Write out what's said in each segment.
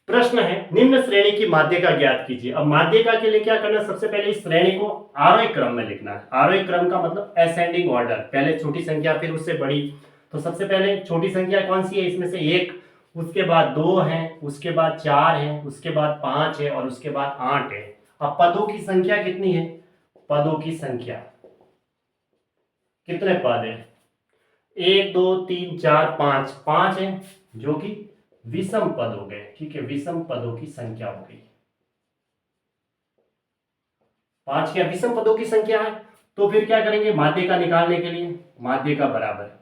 प्रश्न है निम्न श्रेणी की माध्यिका ज्ञात कीजिए। अब माध्यिका के लिए क्या करना है, सबसे पहले इस श्रेणी को आरोही क्रम में लिखना है। आरोही क्रम का मतलब असेंडिंग ऑर्डर, पहले छोटी संख्या फिर उससे बड़ी। तो सबसे पहले छोटी संख्या कौन सी है, इसमें से एक, उसके बाद दो है, उसके बाद चार है, उसके बाद पांच है और उसके बाद आठ है। अब पदों की संख्या कितनी है, पदों की संख्या कितने पद है, एक दो तीन चार पांच, पांच है जो कि विषम पद हो गए। ठीक है, विषम पदों की संख्या हो गई, पांच क्या विषम पदों की संख्या है। तो फिर क्या करेंगे, माध्यिका निकालने के लिए माध्यिका बराबर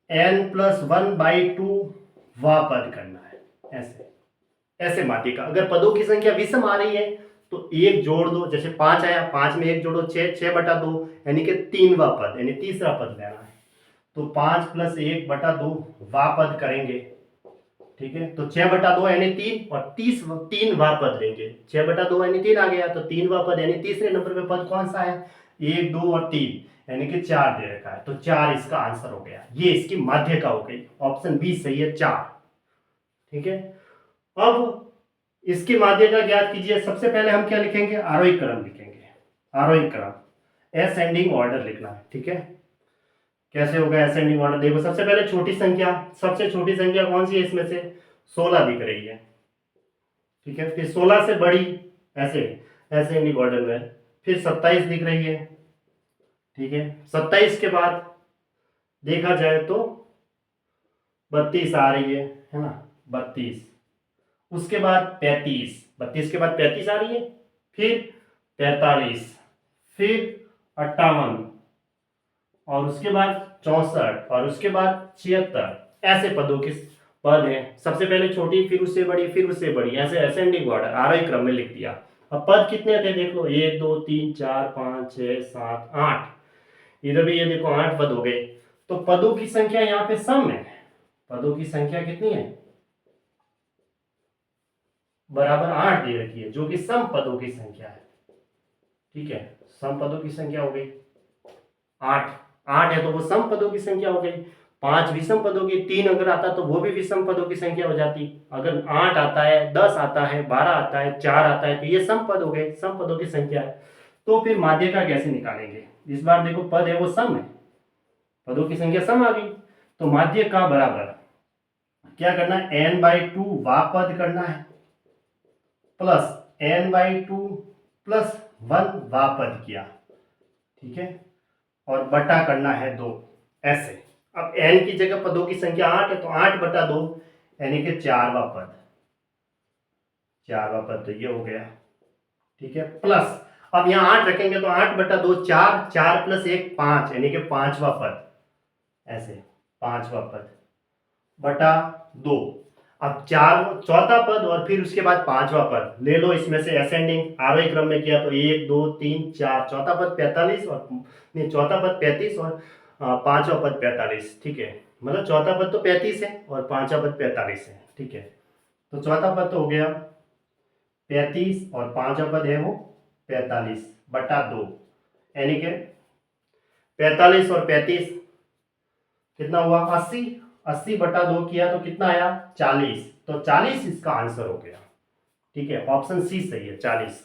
n+1/2 वह पद करना है। ऐसे ऐसे माध्यिका, अगर पदों की संख्या विषम आ रही है तो एक जोड़ दो, जैसे पांच आया, पांच में एक जोड़ो, छह, 6/2 यानी कि तीनवा पद यानी तीसरा पद लेना है। तो 5+1/2 वा पद करेंगे। ठीक है, तो 6/2 यानी 3 और 3 वा पद लेंगे। 6/2 यानी 3 आ गया, तो 3वां पद यानी तीसरे नंबर पे पद कौन सा है, 1 2 और 3 यानी कि 4 दे रखा है, तो 4 इसका आंसर हो गया। ये इसकी माध्यिका हो गई, ऑप्शन बी सही है 4। ठीक है, अब इसकी माध्यिका ज्ञात कीजिए। सबसे पहले हम क्या लिखेंगे, आरोही क्रम लिखेंगे। आरोही क्रम असेंडिंग ऑर्डर लिखना है। ठीक है, कैसे होगा असेंडिंग ऑर्डर, देखो सबसे पहले छोटी संख्या, सबसे छोटी संख्या कौन सी है, इसमें से 16 दिख रही है। ठीक है, फिर 16 से बड़ी, ऐसे असेंडिंग ऑर्डर में, फिर 27 दिख रही है। ठीक है, 27 के बाद देखा जाए तो 32 आ रही है ना, 32, उसके बाद 35, 32 के बाद 35 आ रही है, फिर 43, फिर 58 और उसके बाद 64 और उसके बाद 76। ऐसे पदों के पद हैं, सबसे पहले छोटी फिर उससे बड़ी फिर उससे बड़ी, ऐसे असेंडिंग ऑर्डर आरोही क्रम में लिख दिया। अब पद कितने थे देख लो, 1 2 3 4 5 6 7 8, इधर भी ये देखो 8 पद हो गए। तो पदों की संख्या यहाँ पे सम है, पदों की संख्या कितनी है, बराबर 8 दे रखी है, जो कि सम पदों की संख्या है। ठीक है, सम पदों की संख्या हो गई 8, 8 है तो वो सम पदों की संख्या हो गई। 5 विषम पदों की, 3 अगर आता तो वो भी विषम पदों की संख्या हो जाती। अगर 8 आता है, 10 आता है, 12 आता है, 4 आता है, तो ये सम पद हो गए, सम पदों की संख्या है। तो फिर माध्यिका कैसे निकालेंगे, इस बार देखो पद है वो सम है, पदों की संख्या सम आ गई, तो माध्यिका बराबर क्या करना है, n/2 वा पद करना है प्लस n/2 प्लस 1 वा पद किया। ठीक है, और बटा करना है 2, ऐसे। अब n की जगह पदों की संख्या 8 है, तो 8/2 यानी कि 4वां पद, 4वां पद तो ये हो गया। ठीक है, प्लस अब यहाँ 8 रखेंगे तो 8/2 4, 4 + 1 5 यानी कि 5वां पद, ऐसे 5वां पद बटा 2। अब चार, चौथा पद और फिर उसके बाद 5वां पद ले लो, इसमें से असेंडिंग आरोही क्रम में किया तो 1 2 3 4, चौथा पद 45 और नहीं, चौथा पद 35 और 5वां पद 45। ठीक है, मतलब चौथा पद तो 35 है और 5वां पद 45 है। ठीक है, तो चौथा पद तो हो गया 35 और 5वां पद है वो 45/2, यानी कि 45 और 35 कितना हुआ 80, 80/2 किया तो कितना आया 40, तो 40 इसका आंसर हो गया। ठीक है, ऑप्शन सी सही है 40।